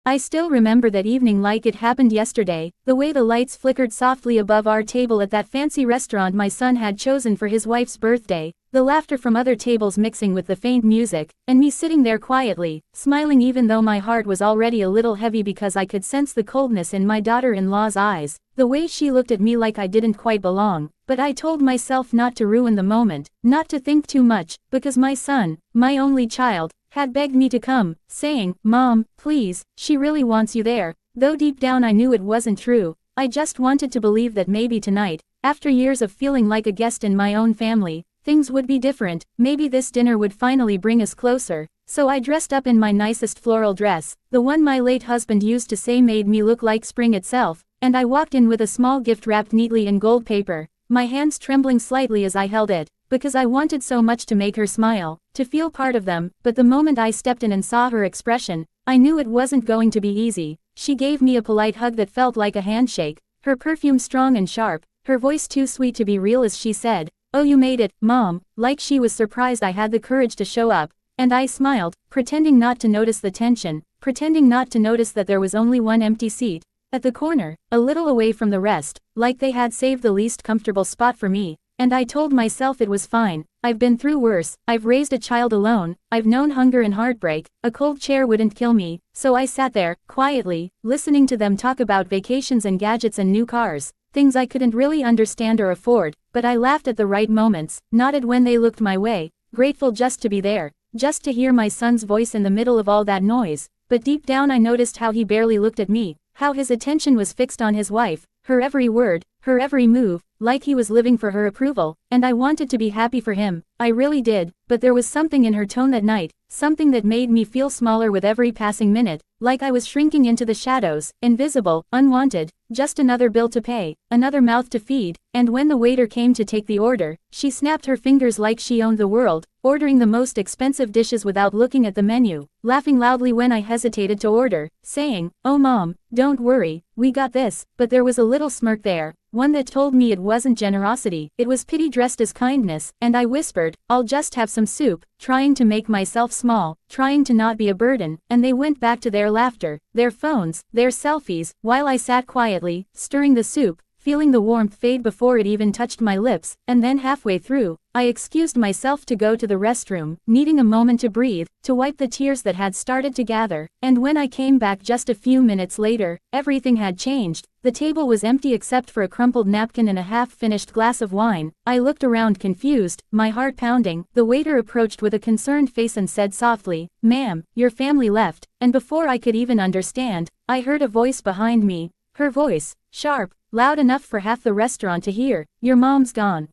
I still remember that evening like it happened yesterday, the way the lights flickered softly above our table at that fancy restaurant my son had chosen for his wife's birthday, the laughter from other tables mixing with the faint music, and me sitting there quietly, smiling even though my heart was already a little heavy because I could sense the coldness in my daughter-in-law's eyes, the way she looked at me like I didn't quite belong, but I told myself not to ruin the moment, not to think too much, because my son, my only child, had begged me to come, saying, "Mom, please, she really wants you there," though deep down I knew it wasn't true. I just wanted to believe that maybe tonight, after years of feeling like a guest in my own family, things would be different, maybe this dinner would finally bring us closer. So I dressed up in my nicest floral dress, the one my late husband used to say made me look like spring itself, and I walked in with a small gift wrapped neatly in gold paper, my hands trembling slightly as I held it, because I wanted so much to make her smile, to feel part of them, but the moment I stepped in and saw her expression, I knew it wasn't going to be easy. She gave me a polite hug that felt like a handshake, her perfume strong and sharp, her voice too sweet to be real as she said, "Oh, you made it, Mom," like she was surprised I had the courage to show up, and I smiled, pretending not to notice the tension, pretending not to notice that there was only one empty seat, at the corner, a little away from the rest, like they had saved the least comfortable spot for me. And I told myself it was fine, I've been through worse, I've raised a child alone, I've known hunger and heartbreak, a cold chair wouldn't kill me, so I sat there, quietly, listening to them talk about vacations and gadgets and new cars, things I couldn't really understand or afford, but I laughed at the right moments, nodded when they looked my way, grateful just to be there, just to hear my son's voice in the middle of all that noise, but deep down I noticed how he barely looked at me, how his attention was fixed on his wife, her every word, her every move, like he was living for her approval, and I wanted to be happy for him, I really did, but there was something in her tone that night, something that made me feel smaller with every passing minute, like I was shrinking into the shadows, invisible, unwanted, just another bill to pay, another mouth to feed, and when the waiter came to take the order, she snapped her fingers like she owned the world, ordering the most expensive dishes without looking at the menu, laughing loudly when I hesitated to order, saying, "Oh Mom, don't worry, we got this," but there was a little smirk there, one that told me it wasn't generosity, it was pity dressed as kindness, and I whispered, "I'll just have some soup," trying to make myself small, trying to not be a burden, and they went back to their laughter, their phones, their selfies, while I sat quietly, stirring the soup, feeling the warmth fade before it even touched my lips, and then halfway through, I excused myself to go to the restroom, needing a moment to breathe, to wipe the tears that had started to gather, and when I came back just a few minutes later, everything had changed. The table was empty except for a crumpled napkin and a half-finished glass of wine. I looked around confused, my heart pounding. The waiter approached with a concerned face and said softly, "Ma'am, your family left," and before I could even understand, I heard a voice behind me, her voice, sharp, loud enough for half the restaurant to hear, "Your mom's gone.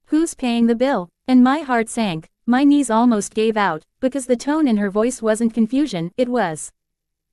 Who's paying the bill?" And my heart sank, my knees almost gave out, because the tone in her voice wasn't confusion, it was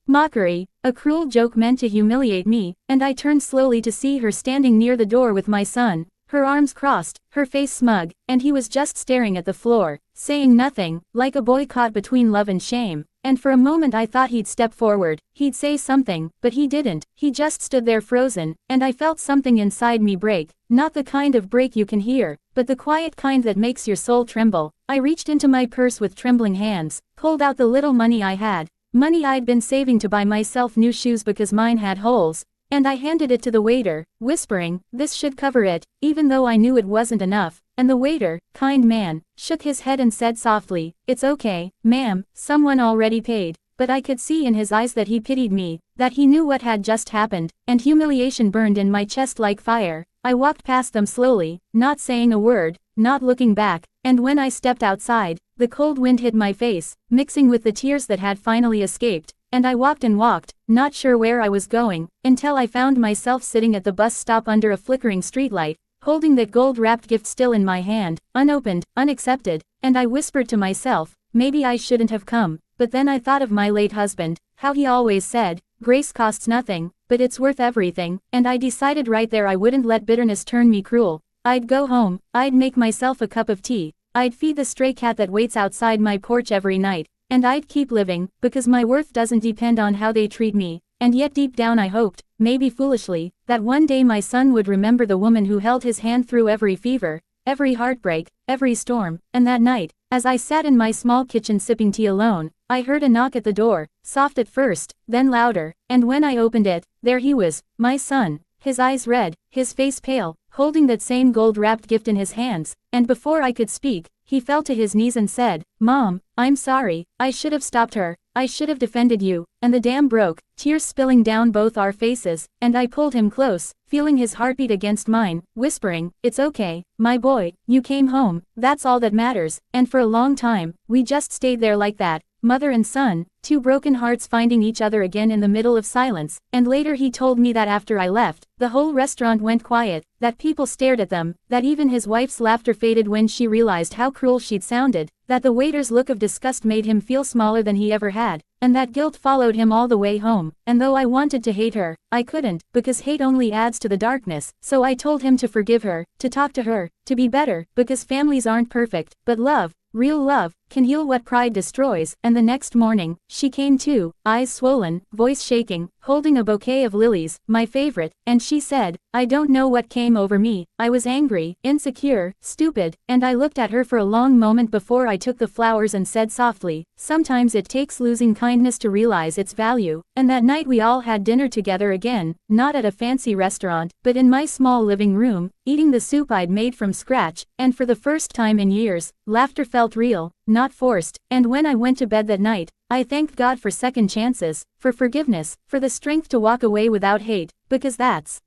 mockery, a cruel joke meant to humiliate me, and I turned slowly to see her standing near the door with my son, her arms crossed, her face smug, and he was just staring at the floor, saying nothing, like a boy caught between love and shame, and for a moment I thought he'd step forward, he'd say something, but he didn't, he just stood there frozen, and I felt something inside me break, not the kind of break you can hear, but the quiet kind that makes your soul tremble. I reached into my purse with trembling hands, pulled out the little money I had, money I'd been saving to buy myself new shoes because mine had holes, and I handed it to the waiter, whispering, "This should cover it," even though I knew it wasn't enough, and the waiter, kind man, shook his head and said softly, "It's okay, ma'am, someone already paid," but I could see in his eyes that he pitied me, that he knew what had just happened, and humiliation burned in my chest like fire. I walked past them slowly, not saying a word, not looking back, and when I stepped outside, the cold wind hit my face, mixing with the tears that had finally escaped, and I walked and walked, not sure where I was going, until I found myself sitting at the bus stop under a flickering streetlight, holding that gold-wrapped gift still in my hand, unopened, unaccepted, and I whispered to myself, maybe I shouldn't have come, but then I thought of my late husband, how he always said, "Grace costs nothing, but it's worth everything," and I decided right there I wouldn't let bitterness turn me cruel. I'd go home, I'd make myself a cup of tea, I'd feed the stray cat that waits outside my porch every night, and I'd keep living, because my worth doesn't depend on how they treat me, and yet deep down I hoped, maybe foolishly, that one day my son would remember the woman who held his hand through every fever, every heartbreak, every storm, and that night, As I sat in my small kitchen sipping tea alone, I heard a knock at the door, soft at first, then louder, and when I opened it, there he was, my son, his eyes red, his face pale, holding that same gold-wrapped gift in his hands, and before I could speak, he fell to his knees and said, "Mom, I'm sorry, I should have stopped her, I should have defended you," and the dam broke, tears spilling down both our faces, and I pulled him close, feeling his heartbeat against mine, whispering, "It's okay, my boy, you came home, that's all that matters," and for a long time, we just stayed there like that, mother and son, two broken hearts finding each other again in the middle of silence, and later he told me that after I left, the whole restaurant went quiet, that people stared at them, that even his wife's laughter faded when she realized how cruel she'd sounded, that the waiter's look of disgust made him feel smaller than he ever had, and that guilt followed him all the way home, and though I wanted to hate her, I couldn't, because hate only adds to the darkness, so I told him to forgive her, to talk to her, to be better, because families aren't perfect, but love, real love, can heal what pride destroys, and the next morning, she came too, eyes swollen, voice shaking, holding a bouquet of lilies, my favorite, and she said, "I don't know what came over me, I was angry, insecure, stupid," and I looked at her for a long moment before I took the flowers and said softly, "Sometimes it takes losing kindness to realize its value," and that night we all had dinner together again, not at a fancy restaurant, but in my small living room, eating the soup I'd made from scratch, and for the first time in years, laughter felt real, not forced, and when I went to bed that night, I thanked God for second chances, for forgiveness, for the strength to walk away without hate, because that's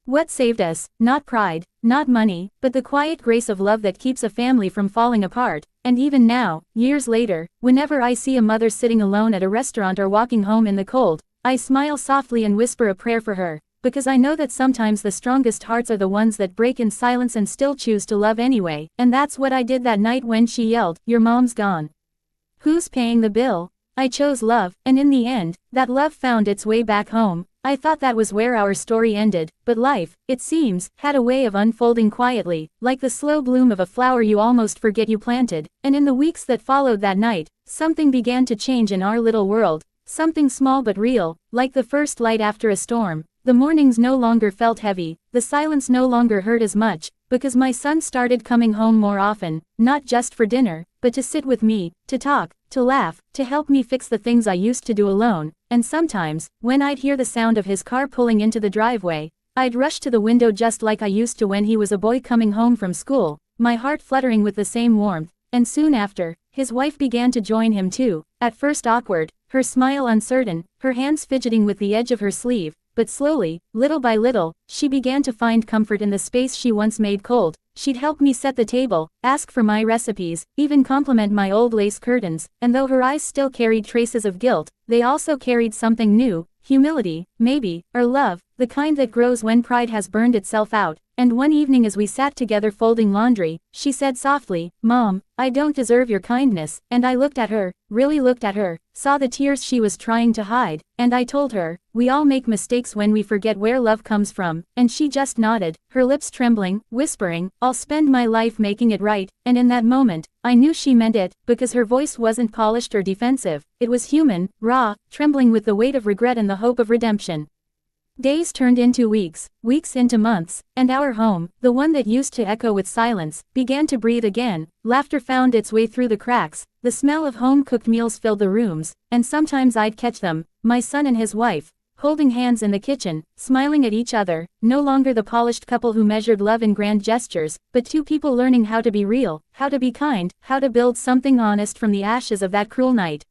what saved us, not pride, not money, but the quiet grace of love that keeps a family from falling apart, and even now, years later, whenever I see a mother sitting alone at a restaurant or walking home in the cold, I smile softly and whisper a prayer for her, because I know that sometimes the strongest hearts are the ones that break in silence and still choose to love anyway, and that's what I did that night when she yelled, "Your mom's gone. Who's paying the bill?" I chose love, and in the end, that love found its way back home. I thought that was where our story ended, but life, it seems, had a way of unfolding quietly, like the slow bloom of a flower you almost forget you planted, and in the weeks that followed that night, something began to change in our little world, something small but real, like the first light after a storm. The mornings no longer felt heavy, the silence no longer hurt as much, because my son started coming home more often, not just for dinner, but to sit with me, to talk, to laugh, to help me fix the things I used to do alone, and sometimes, when I'd hear the sound of his car pulling into the driveway, I'd rush to the window just like I used to when he was a boy coming home from school, my heart fluttering with the same warmth, and soon after, his wife began to join him too, at first awkward, her smile uncertain, her hands fidgeting with the edge of her sleeve, but slowly, little by little, she began to find comfort in the space she once made cold. She'd help me set the table, ask for my recipes, even compliment my old lace curtains, and though her eyes still carried traces of guilt, they also carried something new, humility, maybe, or love, the kind that grows when pride has burned itself out. And one evening as we sat together folding laundry, she said softly, "Mom, I don't deserve your kindness," and I looked at her, really looked at her, saw the tears she was trying to hide, and I told her, "We all make mistakes when we forget where love comes from," and she just nodded, her lips trembling, whispering, "I'll spend my life making it right," and in that moment, I knew she meant it, because her voice wasn't polished or defensive, it was human, raw, trembling with the weight of regret and the hope of redemption. Days turned into weeks, weeks into months, and our home, the one that used to echo with silence, began to breathe again. Laughter found its way through the cracks, the smell of home-cooked meals filled the rooms, and sometimes I'd catch them, my son and his wife, holding hands in the kitchen, smiling at each other, no longer the polished couple who measured love in grand gestures, but two people learning how to be real, how to be kind, how to build something honest from the ashes of that cruel night.